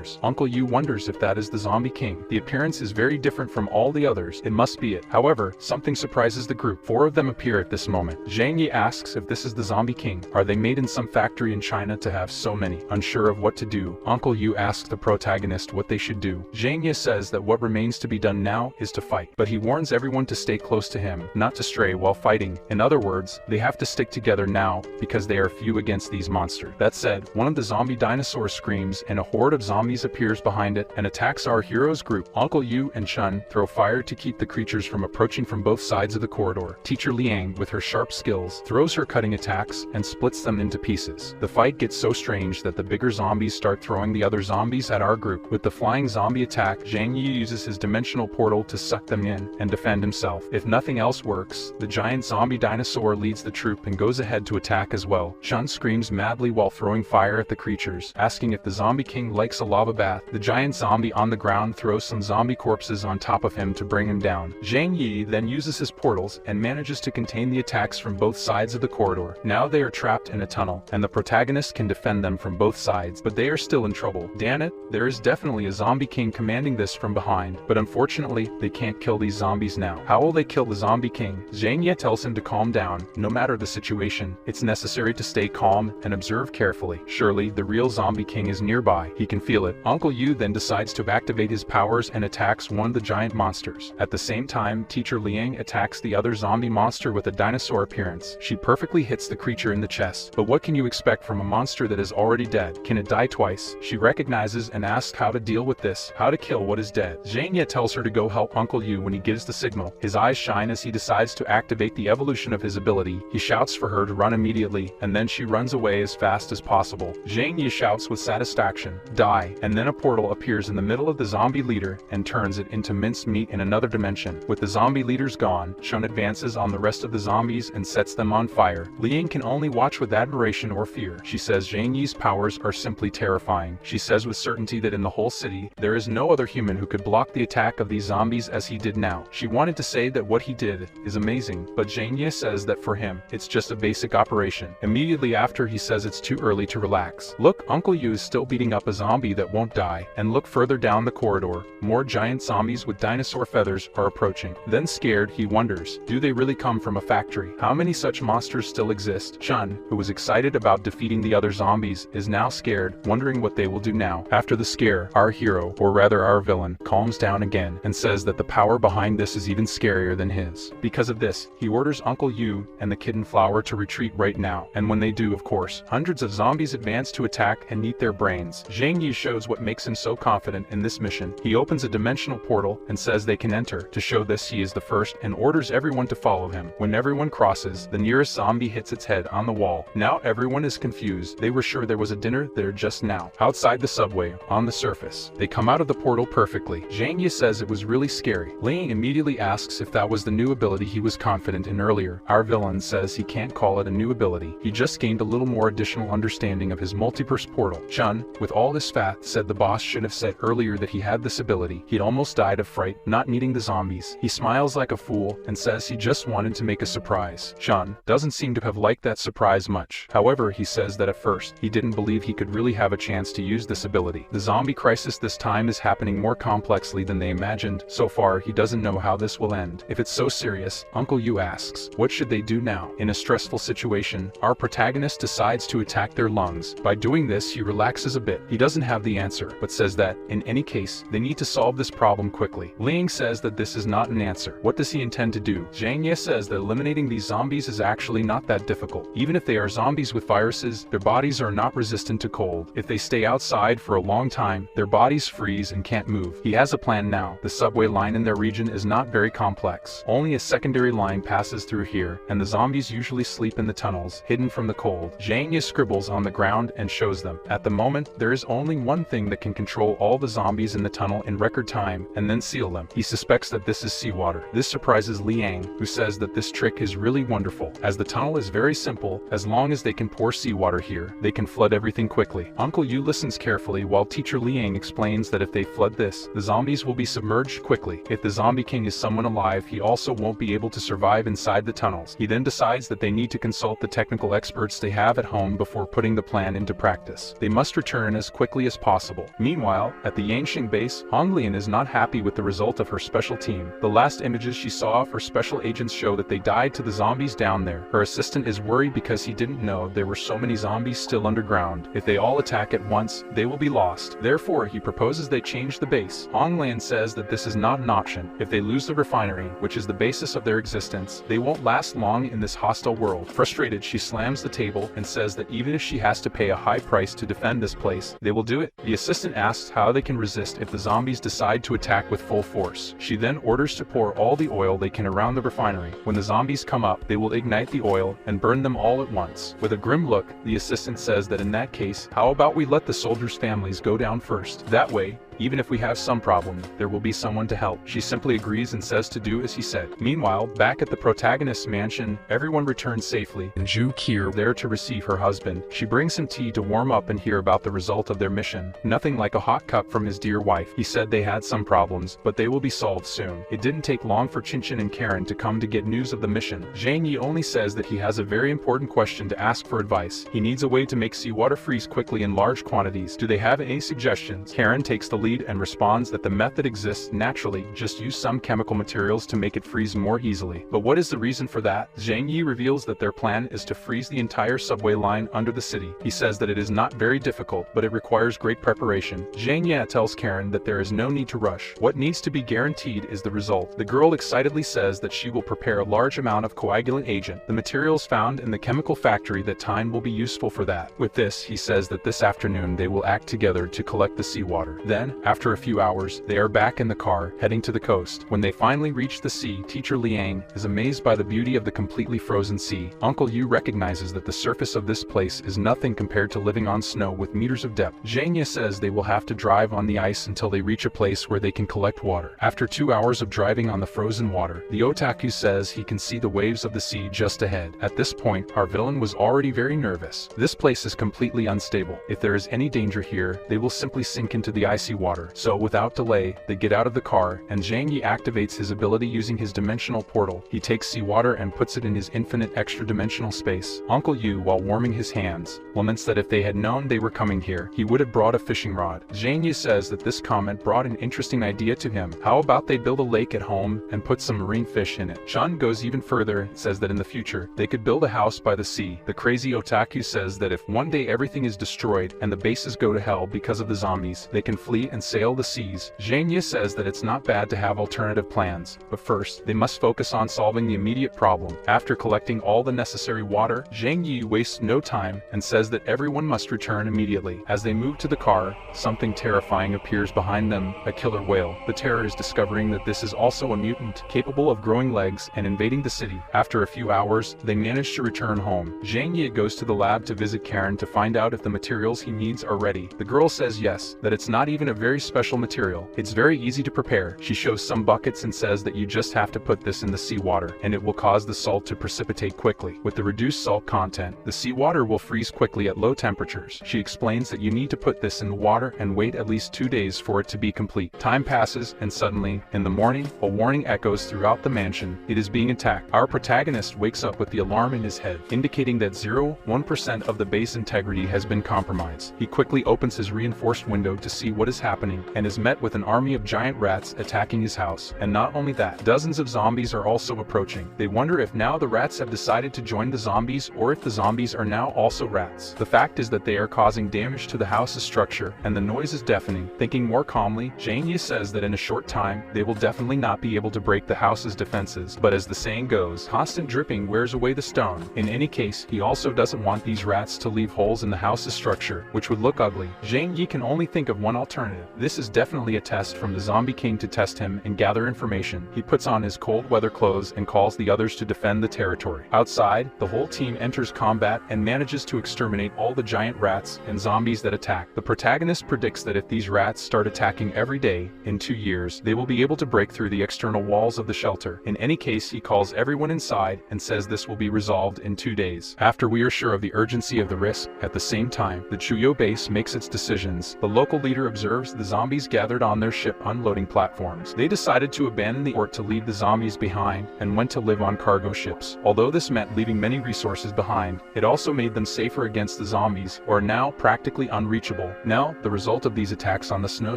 others. Uncle Yu wonders if that is the Zombie King. The appearance is very different from all the others. It must be it. However, something surprises the group. 4 of them appear at this moment. Zhang Yi asks if this is the Zombie King. Are they made in some factory in China to have so many? Unsure of what to do, Uncle Yu asks the protagonist what they should do. Zhang Yi says that what remains to be done now is to fight, but he warns everyone to stay close to him, not to stray while fighting. In other words, they have to stick together now because they are few against these monsters. That said, one of the zombie dinosaurs screams and a horde of zombies appears behind it and attacks our hero's group. Uncle Yu and Chun throw fire to keep the creatures from approaching from both sides of the corridor. Teacher Liang, with her sharp skills, throws her cutting attacks and splits them into pieces. The fight gets so strange that the bigger zombies start throwing the other zombies at our group. With the flying zombie attack, Zhang Yi uses his dimensional portal to suck them in and defend himself. If nothing else works, the giant zombie dinosaur leads the troop and goes ahead to attack as well. Chun screams madly while throwing fire at the creatures, asking if the Zombie King likes a lava bath. The giant zombie on the ground throws some zombie corpses on top of him to bring him down. Zhang Yi then uses his portals and manages to contain the attacks from both sides of the corridor. Now they are trapped in a tunnel, and the protagonist can defend them from both sides, but they are still in trouble. Damn it, there is definitely a Zombie King commanding this from behind, but unfortunately, they can't kill these zombies now. How will they kill the Zombie King? Zhang Yi tells him to calm down. No matter the situation, it's necessary to stay calm and observe carefully. Surely, the real Zombie King is nearby. He can feel it. Uncle Yu then decides to activate his powers and attacks one of the giant monsters. At the same time, Teacher Liang attacks the other zombie monster with a dinosaur appearance. She perfectly hits the creature in the chest. But what can you expect from a monster that is already dead? Can it die twice? She recognizes and asks how to deal with this, how to kill what is dead. Zhang Yi tells her to go help Uncle Yu when he gives the signal. His eyes shine as he decides to activate the evolution of his ability. He shouts for her to run immediately, and then she runs away as fast as possible. Zhang Yi shouts with satisfaction, "Die," and then a portal appears in the middle of the zombie leader and turns it into minced meat in another dimension. With the zombie leaders gone, Chun advances on the rest of the zombies and sets them on fire. Liang can only watch with admiration or fear. She says Zhang Yi's powers are simply terrifying. She says with certainty that in the whole city, there is no other human who could block the attack of these zombies as he did now. She wanted to say that what he did is amazing, but Zhang Yi says that for him, it's just a basic operation. Immediately after, he says it's too early to relax. Look, Uncle Yu is still beating up a zombie that won't die. And look further down the corridor, more giant zombies with dinosaur feathers are approaching. Then scared, he wonders, do they really come from a factory? How many such monsters still exist? Chun, who was excited about defeating the other zombies, is now scared, wondering what they will do now. After the scare, our hero, or rather our villain, calms down again and says that the power behind this is even scarier than his. Because of this, he orders Uncle Yu and the Kitten Flower to retreat right now. And when they do, of course, hundreds of zombies advance to attack and eat their brains. Zhang Yi shows what makes him so confident in this mission. He opens a dimensional portal and says they can enter. To show this, he is the first and orders everyone to follow him. When everyone crosses, the nearest zombie hits its head on the wall. Now everyone is confused. They were sure there was a dinner there just now. Outside the subway, on the surface, they come out of the portal perfectly. Zhang Yi says it was really scary. Liang immediately asks if that was the new ability he was confident in earlier. Our villain says he can't call it a new ability. He just gained a little more additional understanding of his multiverse portal. Chun, with all this fat, said the boss should have said earlier that he had this ability. He'd almost died of fright, not needing the zombies. He smiles like a fool and says he just wanted to make a surprise. Chun doesn't seem to have liked that surprise much. However, he says that at first, he didn't believe he could really have a chance to use this ability. The zombie crisis this time is happening more complexly than they imagined. So far, he doesn't know how this will end. If it's so serious, Uncle Yu asks, what should they do now? In a stressful situation, our protagonist decides to attack their lungs. By doing this, he relaxes a bit. He doesn't have the answer, but says that, in any case, they need to solve this problem quickly. Liang says that this is not an answer. What does he intend to do? Zhang Yi says that eliminating these zombies is actually not that difficult. Even if they are zombies with viruses, their bodies are not resistant to cold. If they stay outside for a long time, their bodies freeze and can't move. He has a plan now. The subway line in their region is not very complex. Only a secondary line passes through here, and the zombies usually sleep in the tunnels, hidden from the cold. Zhang Yi scribbles on the ground and shows them. At the moment, there is only one thing that can control all the zombies in the tunnel in record time, and then seal them. He suspects that this is seawater. This surprises Liang, who says that this trick is really wonderful. As the tunnel is very simple, as long as they can pour seawater here, they can flood everything quickly. Uncle Yu listens carefully while Teacher Liang explains that if they flood this, the zombies will be submerged quickly. If the Zombie King is someone alive, he also won't be able to survive inside the tunnels. He then decides that they need to consult the technical experts they have at home before putting the plan into practice. They must return as quickly as possible possible. Meanwhile, at the Yangsheng base, Honglian is not happy with the result of her special team. The last images she saw of her special agents show that they died to the zombies down there. Her assistant is worried because he didn't know there were so many zombies still underground. If they all attack at once, they will be lost. Therefore, he proposes they change the base. Honglian says that this is not an option. If they lose the refinery, which is the basis of their existence, they won't last long in this hostile world. Frustrated, she slams the table and says that even if she has to pay a high price to defend this place, they will do it. The assistant asks how they can resist if the zombies decide to attack with full force. She then orders to pour all the oil they can around the refinery. When the zombies come up, they will ignite the oil and burn them all at once. With a grim look, the assistant says that in that case, how about we let the soldiers' families go down first? That way, even if we have some problem, there will be someone to help. She simply agrees and says to do as he said. Meanwhile, back at the protagonist's mansion, everyone returns safely, and Zhu Qi there to receive her husband. She brings him tea to warm up and hear about the result of their mission. Nothing like a hot cup from his dear wife. He said they had some problems, but they will be solved soon. It didn't take long for Qinchin and Karen to come to get news of the mission. Zhang Yi only says that he has a very important question to ask for advice. He needs a way to make seawater freeze quickly in large quantities. Do they have any suggestions? Karen takes the lead and responds that the method exists naturally, just use some chemical materials to make it freeze more easily. But what is the reason for that? Zhang Yi reveals that their plan is to freeze the entire subway line under the city. He says that it is not very difficult, but it requires great preparation. Zhang Yi tells Karen that there is no need to rush. What needs to be guaranteed is the result. The girl excitedly says that she will prepare a large amount of coagulant agent, the materials found in the chemical factory, that time will be useful for that. With this, he says that this afternoon they will act together to collect the seawater. Then, after a few hours, they are back in the car, heading to the coast. When they finally reach the sea, teacher Liang is amazed by the beauty of the completely frozen sea. Uncle Yu recognizes that the surface of this place is nothing compared to living on snow with meters of depth. Zhang Yi says they will have to drive on the ice until they reach a place where they can collect water. After 2 hours of driving on the frozen water, the otaku says he can see the waves of the sea just ahead. At this point, our villain was already very nervous. This place is completely unstable. If there is any danger here, they will simply sink into the icy water. So without delay, they get out of the car, and Zhang Yi activates his ability using his dimensional portal. He takes seawater and puts it in his infinite extra-dimensional space. Uncle Yu, while warming his hands, laments that if they had known they were coming here, he would have brought a fishing rod. Zhang Yi says that this comment brought an interesting idea to him. How about they build a lake at home and put some marine fish in it? Chun goes even further and says that in the future, they could build a house by the sea. The crazy otaku says that if one day everything is destroyed and the bases go to hell because of the zombies, they can flee and sail the seas. Zhang Yi says that it's not bad to have alternative plans, but first, they must focus on solving the immediate problem. After collecting all the necessary water, Zhang Yi wastes no time and says that everyone must return immediately. As they move to the car, something terrifying appears behind them, a killer whale. The terror is discovering that this is also a mutant, capable of growing legs and invading the city. After a few hours, they manage to return home. Zhang Yi goes to the lab to visit Karen to find out if the materials he needs are ready. The girl says yes, that it's not even a very special material. It's very easy to prepare. She shows some buckets and says that you just have to put this in the seawater, and it will cause the salt to precipitate quickly. With the reduced salt content, the seawater will freeze quickly at low temperatures. She explains that you need to put this in the water and wait at least 2 days for it to be complete. Time passes, and suddenly, in the morning, a warning echoes throughout the mansion. It is being attacked. Our protagonist wakes up with the alarm in his head, indicating that 0.1% of the base integrity has been compromised. He quickly opens his reinforced window to see what is happening, and is met with an army of giant rats attacking his house. And not only that, dozens of zombies are also approaching. They wonder if now the rats have decided to join the zombies, or if the zombies are now also rats. The fact is that they are causing damage to the house's structure, and the noise is deafening. Thinking more calmly, Zhang Yi says that in a short time, they will definitely not be able to break the house's defenses. But as the saying goes, constant dripping wears away the stone. In any case, he also doesn't want these rats to leave holes in the house's structure, which would look ugly. Zhang Yi can only think of one alternative. This is definitely a test from the Zombie King to test him and gather information. He puts on his cold weather clothes and calls the others to defend the territory. Outside, the whole team enters combat and manages to exterminate all the giant rats and zombies that attack. The protagonist predicts that if these rats start attacking every day, in 2 years, they will be able to break through the external walls of the shelter. In any case, he calls everyone inside and says this will be resolved in 2 days. After we are sure of the urgency of the risk, at the same time, the Chuyo base makes its decisions. The local leader observes the zombies gathered on their ship unloading platforms. They decided to abandon the port to leave the zombies behind and went to live on cargo ships. Although this meant leaving many resources behind, it also made them safer against the zombies, who are now practically unreachable. Now, the result of these attacks on the Snow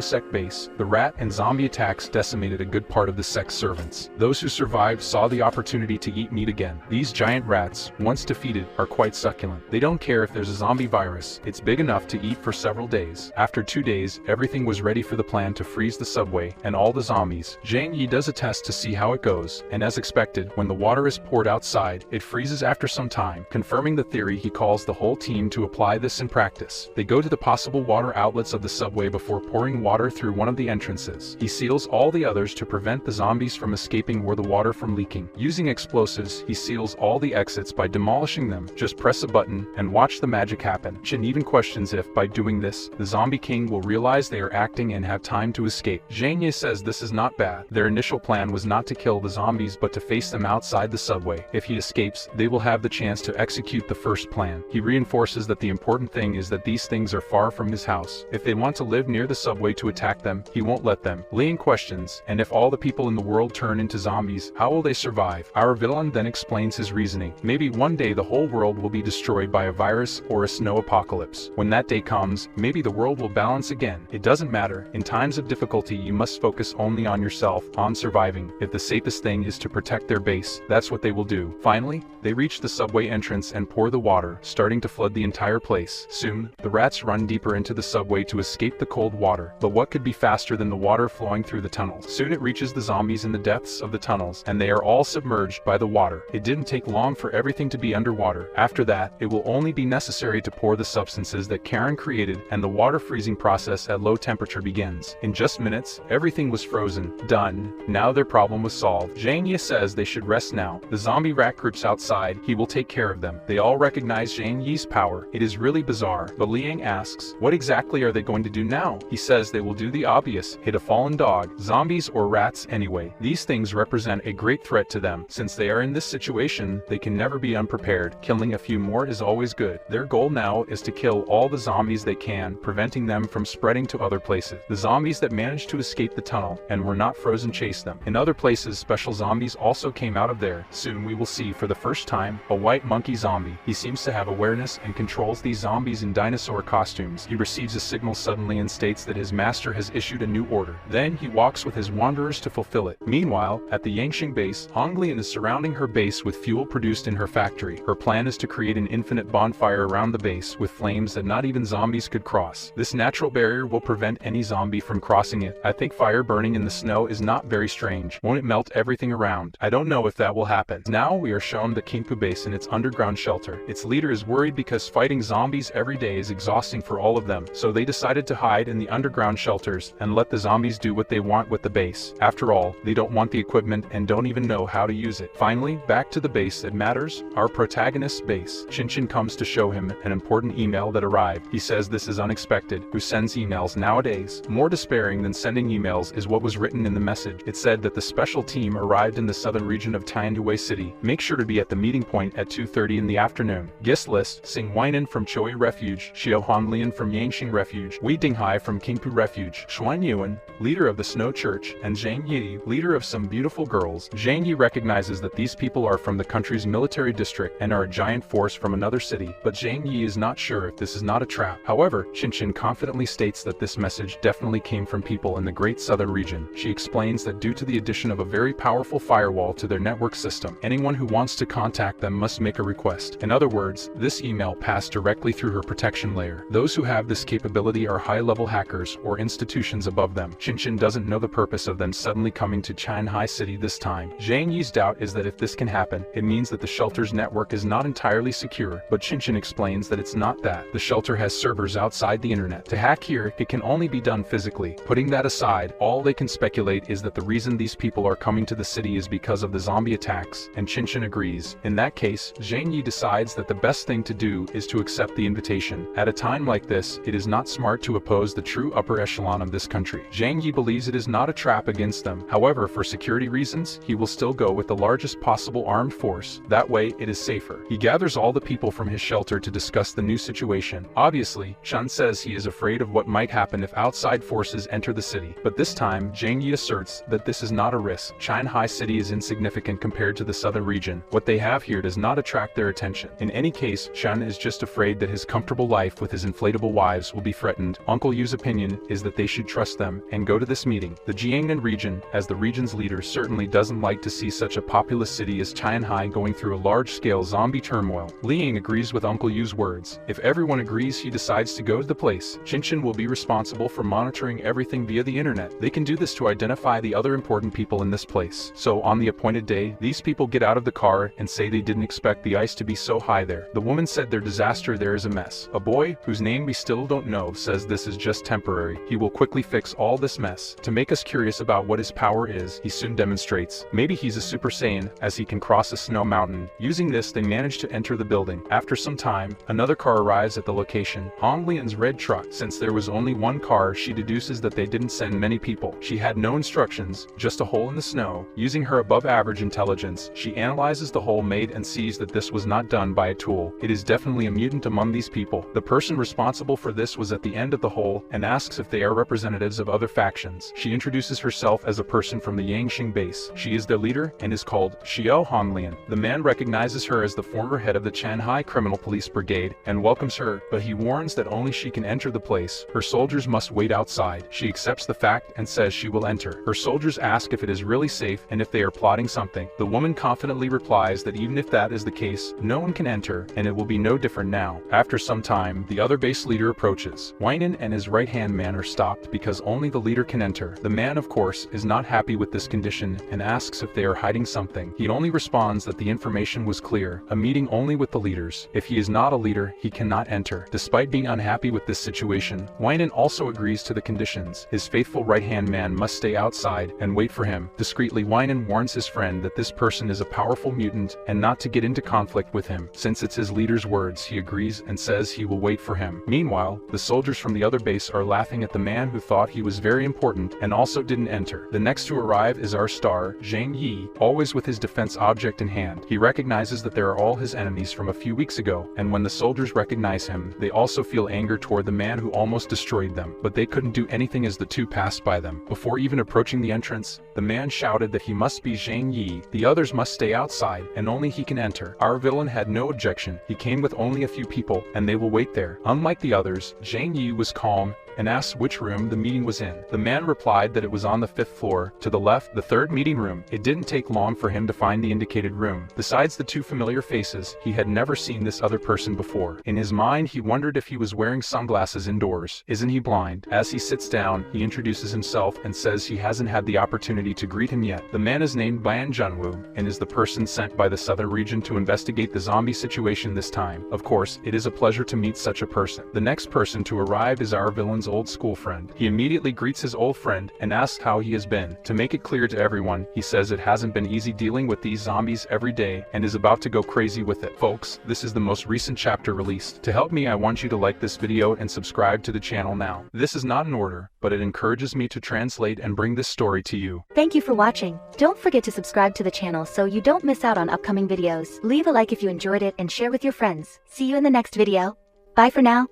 Sect base, the rat and zombie attacks decimated a good part of the sect's servants. Those who survived saw the opportunity to eat meat again. These giant rats, once defeated, are quite succulent. They don't care if there's a zombie virus, it's big enough to eat for several days. After 2 days, everything was ready for the plan to freeze the subway and all the zombies. Zhang Yi does a test to see how it goes, and as expected, when the water is poured outside, it freezes after some time. Confirming the theory, he calls the whole team to apply this in practice. They go to the possible water outlets of the subway before pouring water through one of the entrances. He seals all the others to prevent the zombies from escaping or the water from leaking. Using explosives, he seals all the exits by demolishing them. Just press a button and watch the magic happen. Shin even questions if, by doing this, the zombie king will realize they are acting and have time to escape. Zhang Yi says this is not bad. Their initial plan was not to kill the zombies but to face them outside the subway. If he escapes, they will have the chance to execute the first plan. He reinforces that the important thing is that these things are far from his house. If they want to live near the subway to attack them, he won't let them. Liang questions, and if all the people in the world turn into zombies, how will they survive? Our villain then explains his reasoning. Maybe one day the whole world will be destroyed by a virus or a snow apocalypse. When that day comes, maybe the world will balance again. It doesn't matter. In times of difficulty, you must focus only on yourself, on surviving. If the safest thing is to protect their base, that's what they will do. Finally, they reach the subway entrance and pour the water, starting to flood the entire place. Soon, the rats run deeper into the subway to escape the cold water. But what could be faster than the water flowing through the tunnels? Soon it reaches the zombies in the depths of the tunnels, and they are all submerged by the water. It didn't take long for everything to be underwater. After that, it will only be necessary to pour the substances that Karen created, and the water freezing process at low temperature begins. In just minutes, everything was frozen. Done. Now their problem was solved. Zhang Yi says they should rest now. The zombie rat group's outside. He will take care of them. They all recognize Zhang Yi's power. It is really bizarre. But Liang asks, what exactly are they going to do now? He says they will do the obvious, hit a fallen dog, zombies or rats anyway. These things represent a great threat to them. Since they are in this situation, they can never be unprepared. Killing a few more is always good. Their goal now is to kill all the zombies they can, preventing them from spreading to other places. The zombies that managed to escape the tunnel and were not frozen chase them. In other places, special zombies also came out of there. Soon we will see for the first time a white monkey zombie. He seems to have awareness and controls these zombies in dinosaur costumes. He receives a signal suddenly and states that his master has issued a new order. Then he walks with his wanderers to fulfill it. Meanwhile, at the Yangxing base, Honglian is surrounding her base with fuel produced in her factory. Her plan is to create an infinite bonfire around the base with flames that not even zombies could cross. This natural barrier will prevent any zombie from crossing it. I think fire burning in the snow is not very strange. Won't it melt everything around? I don't know if that will happen. Now we are shown the Kingpu base in its underground shelter. Its leader is worried because fighting zombies every day is exhausting for all of them, so they decided to hide in the underground shelters and let the zombies do what they want with the base. After all, they don't want the equipment and don't even know how to use it. Finally, back to the base that matters, our protagonist's base. Chinchin comes to show him an important email that arrived. He says this is unexpected. Who sends emails nowadays? More despairing than sending emails is what was written in the message. It said that the special team arrived in the southern region of Tianhui City. Make sure to be at the meeting point at 2:30 in the afternoon. Guest list: Sing Weinan from Choi Refuge, Xiao Honglian from Yangxing Refuge, Wei Dinghai from Kingpu Refuge, Xuan Yuan, leader of the Snow Church, and Zhang Yi, leader of some beautiful girls. Zhang Yi recognizes that these people are from the country's military district and are a giant force from another city, but Zhang Yi is not sure if this is not a trap. However, Chinchin confidently states that this message definitely came from people in the Great Southern region. She explains that due to the addition of a very powerful firewall to their network system, anyone who wants to contact them must make a request. In other words, this email passed directly through her protection layer. Those who have this capability are high-level hackers or institutions above them. Chinchin doesn't know the purpose of them suddenly coming to Tianhui City this time. Zhang Yi's doubt is that if this can happen, it means that the shelter's network is not entirely secure, but Chinchin explains that it's not that. The shelter has servers outside the internet. To hack here, it can only be done physically. Putting that aside, all they can speculate is that the reason these people are coming to the city is because of the zombie attacks, and Chinchin agrees. In that case, Zhang Yi decides that the best thing to do is to accept the invitation. At a time like this, it is not smart to oppose the true upper echelon of this country. Zhang Yi believes it is not a trap against them. However, for security reasons, he will still go with the largest possible armed force. That way, it is safer. He gathers all the people from his shelter to discuss the new situation. Obviously, Chun says he is afraid of what might happen happen if outside forces enter the city. But this time, Zhang Yi asserts that this is not a risk. Shanghai City is insignificant compared to the southern region. What they have here does not attract their attention. In any case, Shan is just afraid that his comfortable life with his inflatable wives will be threatened. Uncle Yu's opinion is that they should trust them and go to this meeting. The Jiangnan region, as the region's leader, certainly doesn't like to see such a populous city as Shanghai going through a large-scale zombie turmoil. Liang agrees with Uncle Yu's words. If everyone agrees, he decides to go to the place. Qinshan will be responsible for monitoring everything via the internet. They can do this to identify the other important people in this place. So on the appointed day, these people get out of the car and say they didn't expect the ice to be so high there. The woman said their disaster there is a mess. A boy, whose name we still don't know, says this is just temporary. He will quickly fix all this mess. To make us curious about what his power is, he soon demonstrates. Maybe he's a Super Saiyan, as he can cross a snow mountain. Using this, they manage to enter the building. After some time, another car arrives at the location. Hong Lian's red truck. Since there was only one car, she deduces that they didn't send many people. She had no instructions, just a hole in the snow. Using her above-average intelligence, she analyzes the hole made and sees that this was not done by a tool. It is definitely a mutant among these people. The person responsible for this was at the end of the hole and asks if they are representatives of other factions. She introduces herself as a person from the Yangxing base. She is their leader and is called Xiao Honglian. The man recognizes her as the former head of the Shanghai Criminal Police Brigade and welcomes her, but he warns that only she can enter the place. Her soldiers must wait outside. She accepts the fact and says she will enter. Her soldiers ask if it is really safe and if they are plotting something. The woman confidently replies that even if that is the case, no one can enter, and it will be no different now. After some time, the other base leader approaches. Weinan and his right-hand man are stopped because only the leader can enter. The man, of course, is not happy with this condition and asks if they are hiding something. He only responds that the information was clear, a meeting only with the leaders. If he is not a leader, he cannot enter. Despite being unhappy with this situation, Weinan also agrees to the conditions. His faithful right-hand man must stay outside and wait for him. Discreetly, Weinan warns his friend that this person is a powerful mutant and not to get into conflict with him. Since it's his leader's words, he agrees and says he will wait for him. Meanwhile, the soldiers from the other base are laughing at the man who thought he was very important and also didn't enter. The next to arrive is our star, Zhang Yi, always with his defense object in hand. He recognizes that there are all his enemies from a few weeks ago, and when the soldiers recognize him, they also feel anger toward the man who almost destroyed them, but they couldn't do anything as the two passed by them. Before even approaching the entrance, the man shouted that he must be Zhang Yi. The others must stay outside, and only he can enter. Our villain had no objection. He came with only a few people, and they will wait there. Unlike the others, Zhang Yi was calm and asked which room the meeting was in. The man replied that it was on the 5th floor, to the left, the 3rd meeting room. It didn't take long for him to find the indicated room. Besides the two familiar faces, he had never seen this other person before. In his mind, he wondered if he was wearing sunglasses indoors. Isn't he blind? As he sits down, he introduces himself and says he hasn't had the opportunity to greet him yet. The man is named Ban Junwu and is the person sent by the southern region to investigate the zombie situation this time. Of course, it is a pleasure to meet such a person. The next person to arrive is our villain's old school friend. He immediately greets his old friend and asks how he has been. To make it clear to everyone, he says it hasn't been easy dealing with these zombies every day and is about to go crazy with it. Folks, this is the most recent chapter released. To help me, I want you to like this video and subscribe to the channel now. This is not an order, but it encourages me to translate and bring this story to you. Thank you for watching. Don't forget to subscribe to the channel so you don't miss out on upcoming videos. Leave a like if you enjoyed it and share with your friends. See you in the next video. Bye for now.